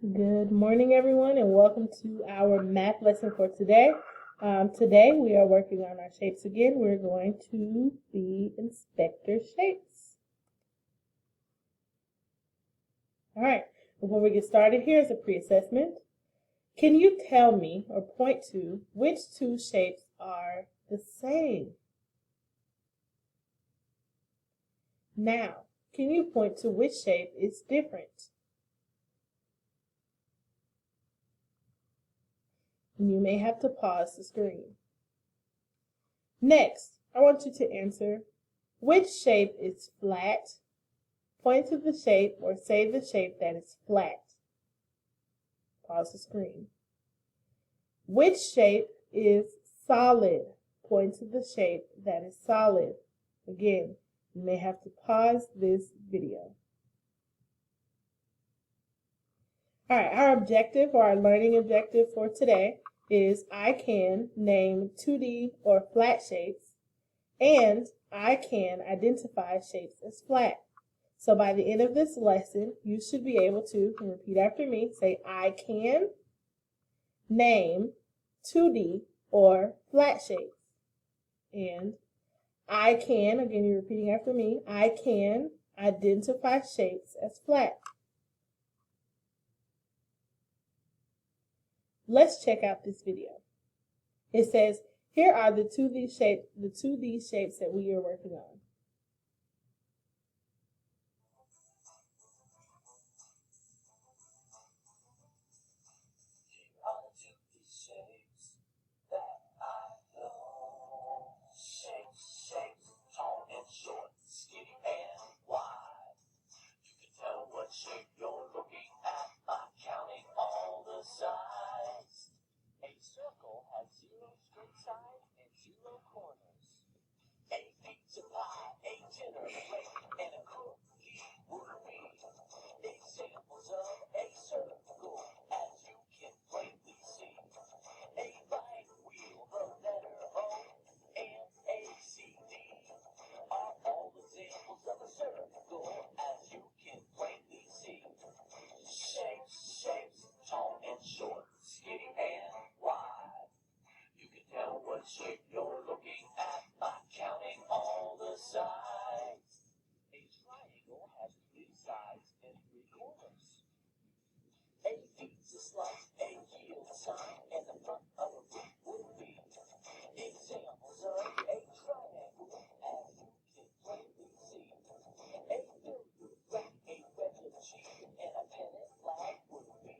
Good morning, everyone, and welcome to our math lesson for today. Today we are working on our shapes again. We're going to be inspector shapes. All right, before we get started, here's a pre-assessment. Can you tell me or point to which two shapes are the same? Now, can you point to which shape is different? And you may have to pause the screen. Next, I want you to answer which shape is flat. Point to the shape or say the shape that is flat. Pause the screen. Which shape is solid? Point to the shape that is solid. Again, you may have to pause this video. All right, our objective or our learning objective for today is I can name 2D or flat shapes, and I can identify shapes as flat. So by the end of this lesson, you should be able to, and repeat after me, say I can name 2D or flat shapes. And I can, again you're repeating after me, I can identify shapes as flat. Let's check out this video. It says, here are the 2D shapes that we are working on. Shape you're looking at by counting all the sides. A circle has 0 straight sides and 0 corners. A pizza pie, a dinner plate, and a cookie would be examples of a circle, as you can plainly see. A bike wheel, the letter O, and a CD are all examples of a circle, as you can plainly see. Shapes, tall and short, skinny and wide. You can tell what shape you're looking at by counting all the sides. A triangle has 3 sides and 3 corners. A pizza slice, a yield sign, and the front of a brick would be examples of a triangle, as you can plainly see. A billiard rack, a regular cheese, and a pennant flag would be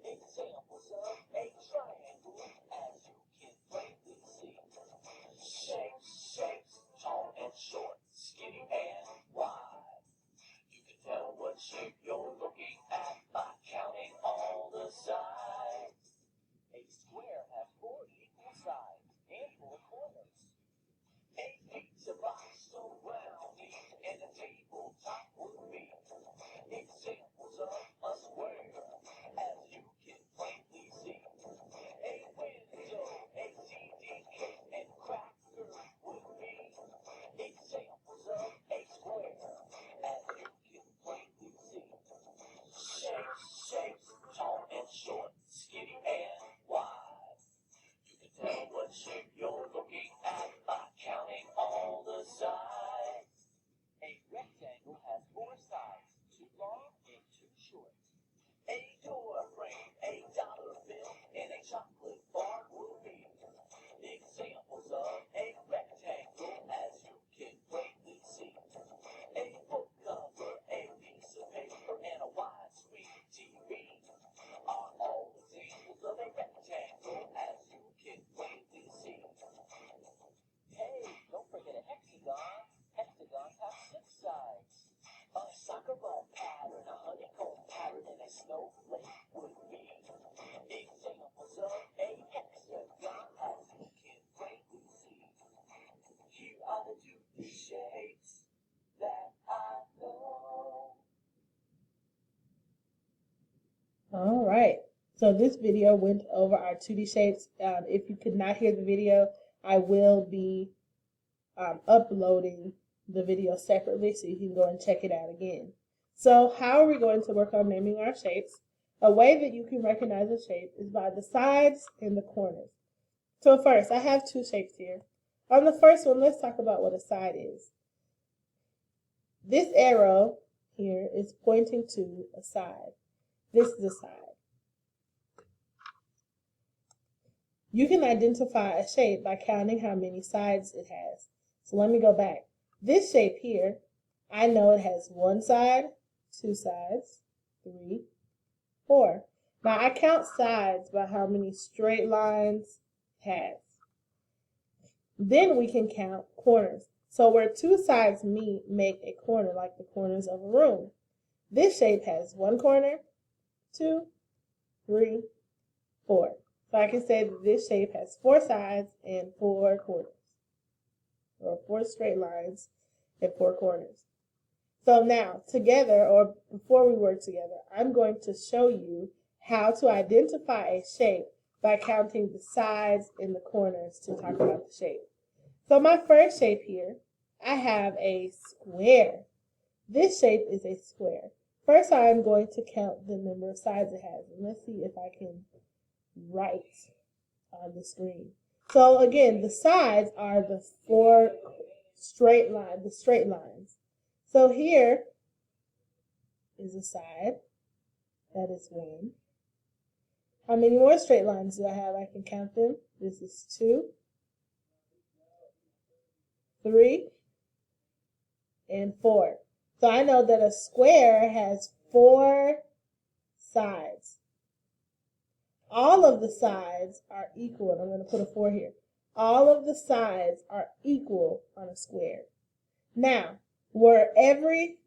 examples of a triangle, as you can plainly see. Shapes, tall and short, skinny and wide. You can tell what shape you're looking at by counting all the sides. A square has 4 equal sides and 4 corners. A pizza box so rounded and a tabletop would be examples of a square, as you can plainly see. A window, a CD case, and cracker would be examples of a square, as you can plainly see. Shapes, tall and short, skinny and wide. You can tell what shape you're looking at by counting all the sides. A rectangle has 4 sides, 2 long and 2 short. A door frame, a dollar bill, and a chocolate bar will be examples of a rectangle, as you can plainly see. A book cover, a piece of paper, and a widescreen TV are all examples of a rectangle, as you can plainly see. Hey, don't forget a hexagon. Hexagons have 6 sides. A soccer ball pattern, a honeycomb pattern, and a snowflake would be examples of a hexagon, as you can plainly see. Here are the 2D shapes that I know. All right, so this video went over our 2D shapes. If you could not hear the video, I will be uploading the video separately so you can go and check it out again. So how are we going to work on naming our shapes? A way that you can recognize a shape is by the sides and the corners. So first, I have two shapes here. On the first one, let's talk about what a side is. This arrow here is pointing to a side. This is a side. You can identify a shape by counting how many sides it has. So let me go back. This shape here, I know it has one side, two sides, 3, 4. Now I count sides by how many straight lines it has. Then we can count corners. So where two sides meet make a corner, like the corners of a room. This shape has one corner, 2, 3, 4. So I can say that this shape has 4 sides and 4 corners, or 4 straight lines and 4 corners. So now, together, or before we work together, I'm going to show you how to identify a shape by counting the sides and the corners to talk about the shape. So my first shape here, I have a square. This shape is a square. First, I'm going to count the number of sides it has, and let's see if I can write on the screen. So again, the sides are the 4 straight lines. So here is a side. That is 1. How many more straight lines do I have? I can count them. This is 2, 3, and 4. So I know that a square has 4 sides. All of the sides are equal, and I'm going to put a 4 here. All of the sides are equal on a square. Now, where every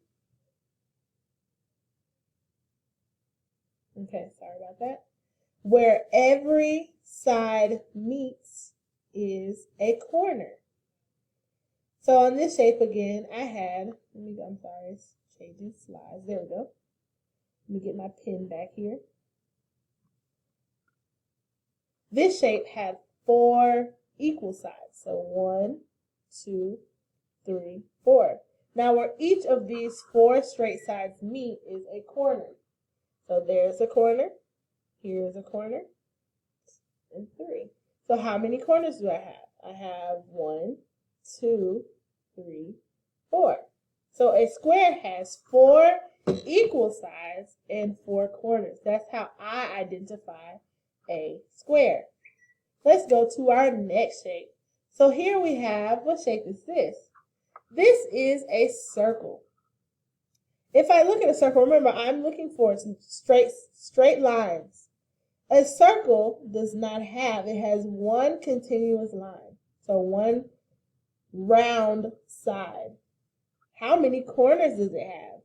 side meets is a corner. So on this shape again, I had, it's changing slides. There we go. Let me get my pen back here. This shape had 4 equal sides. So 1, 2, 3, 4. Now where each of these 4 straight sides meet is a corner. So there's a corner, here's a corner, and 3. So how many corners do I have? I have 1, 2, 3, 4. So a square has 4 equal sides and 4 corners. That's how I identify a square. Let's go to our next shape. So here we have, what shape is this? This is a circle. If I look at a circle, remember I'm looking for some straight lines. A circle does not have, it has one continuous line. So one round side. How many corners does it have?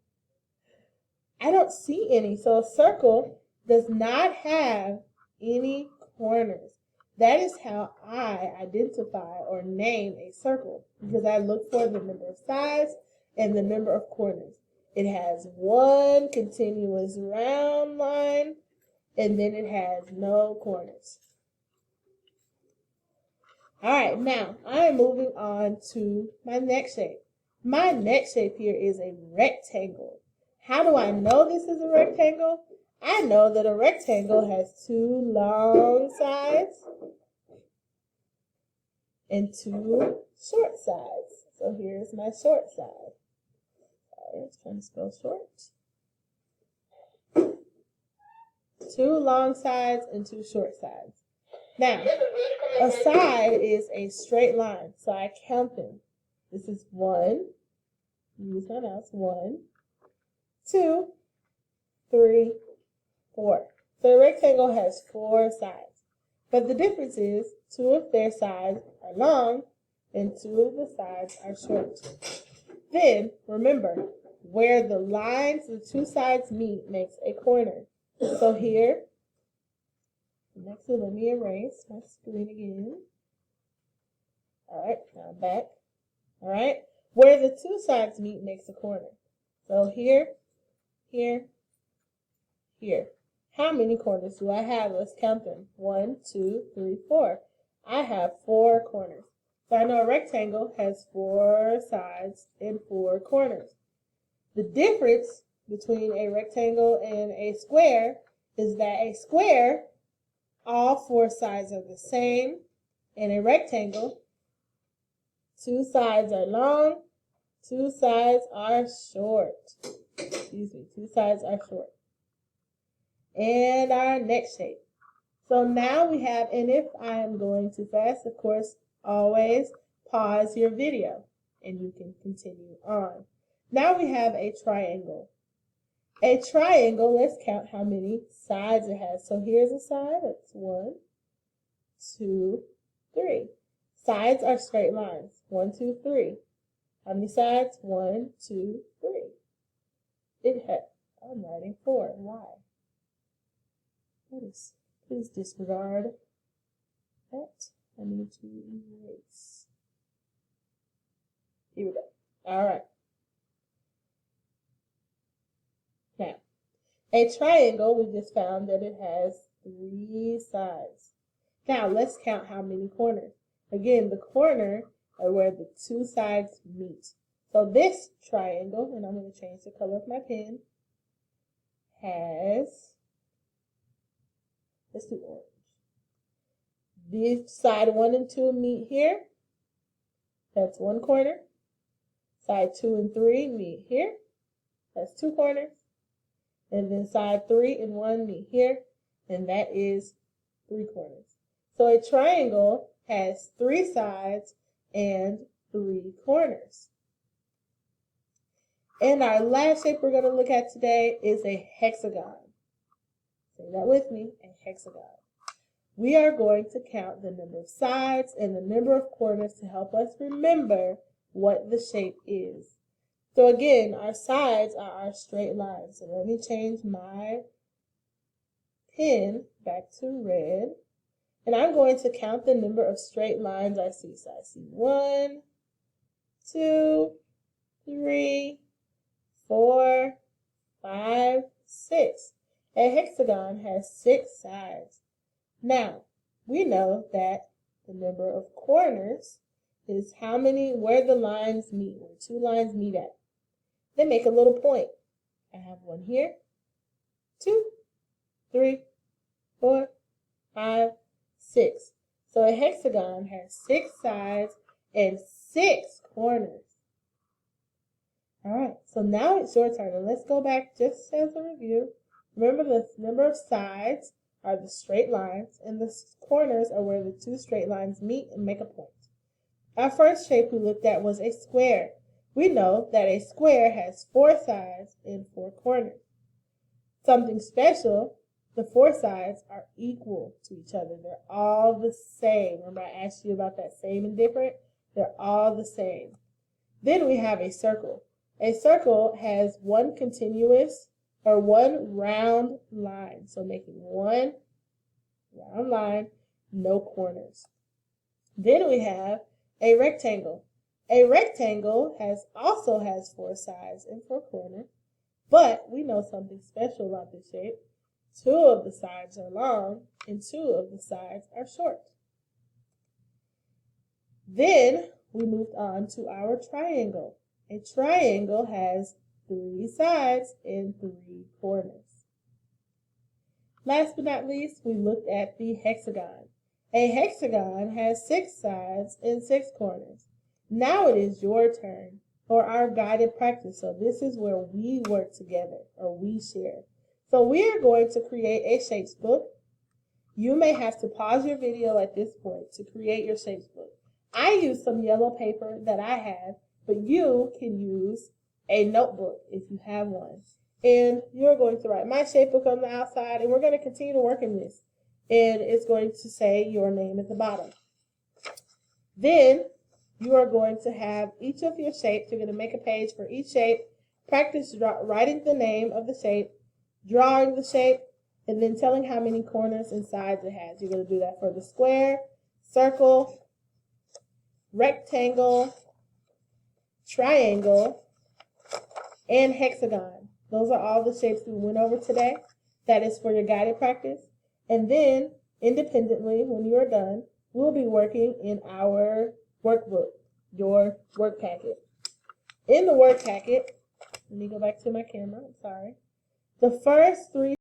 I don't see any. So a circle does not have any corners. That is how I identify or name a circle, because I look for the number of sides and the number of corners. It has one continuous round line, and then it has no corners. All right, now I am moving on to my next shape. My next shape here is a rectangle. How do I know this is a rectangle? I know that a rectangle has 2 long sides and 2 short sides. So here's my short side. Sorry, I was trying to spell short. 2 long sides and 2 short sides. Now, a side is a straight line, so I count them. This is 1. Use my mouse. 1, 2, 3, 4. So a rectangle has 4 sides. But the difference is 2 of their sides are long and 2 of the sides are short. Then, remember, where the lines, the 2 sides meet makes a corner. So here, next let me erase my screen again. All right, now back. All right, where the 2 sides meet makes a corner. So here, here, here. How many corners do I have? Let's count them. 1, 2, 3, 4. I have 4 corners. So I know a rectangle has 4 sides and 4 corners. The difference between a rectangle and a square is that a square, all four sides are the same, and a rectangle, two sides are long, two sides are short. Excuse me, two sides are short. And our next shape. So now we have, and if I am going too fast, of course, always pause your video and you can continue on. Now we have a triangle. A triangle, let's count how many sides it has. So here's a side, that's 1, 2, 3. Sides are straight lines, 1, 2, 3. How many sides? 1, 2, 3. It has, I'm writing 4, why? What is, please disregard that. I need to erase. Here we go. All right. Now, a triangle, we just found that it has 3 sides. Now, let's count how many corners. Again, the corner are where the 2 sides meet. So this triangle, and I'm going to change the color of my pen, has, let's do orange. This side 1 and 2 meet here. That's 1 corner. Side 2 and 3 meet here. That's 2 corners. And then side 3 and 1 meet here, and that is 3 corners. So a triangle has 3 sides and 3 corners. And our last shape we're going to look at today is a hexagon. Say that with me, a hexagon. We are going to count the number of sides and the number of corners to help us remember what the shape is. So again, our sides are our straight lines. So let me change my pen back to red. And I'm going to count the number of straight lines I see. So I see 1, 2, 3, 4, 5, 6. A hexagon has 6 sides. Now, we know that the number of corners is how many, where the lines meet, where 2 lines meet at. They make a little point. I have 1 here, 2, 3, 4, 5, 6. So a hexagon has 6 sides and 6 corners. All right, so now it's your turn. And let's go back just as a review. Remember, the number of sides are the straight lines, and the corners are where the 2 straight lines meet and make a point. Our first shape we looked at was a square. We know that a square has 4 sides and 4 corners. Something special, the 4 sides are equal to each other. They're all the same. Remember I asked you about that same and different? They're all the same. Then we have a circle. A circle has 1 continuous or 1 round line. So making 1 round line, no corners. Then we have a rectangle. A rectangle also has 4 sides and 4 corners, but we know something special about this shape. 2 of the sides are long and 2 of the sides are short. Then we moved on to our triangle. A triangle has 3 sides and 3 corners. Last but not least, we looked at the hexagon. A hexagon has 6 sides and 6 corners. Now it is your turn for our guided practice. So this is where we work together or we share. So we are going to create a shapes book. You may have to pause your video at this point to create your shapes book. I use some yellow paper that I have, but you can use a notebook if you have one. And you're going to write my shape book on the outside, and we're going to continue to work in this. And it's going to say your name at the bottom. Then you are going to have each of your shapes. You're going to make a page for each shape. Practice writing the name of the shape, drawing the shape, and then telling how many corners and sides it has. You're going to do that for the square, circle, rectangle, triangle, and hexagon. Those are all the shapes we went over today. That is for your guided practice. And then, independently, when you are done, we'll be working in our workbook, your work packet. In the work packet, let me go back to my camera, I'm sorry. The first 3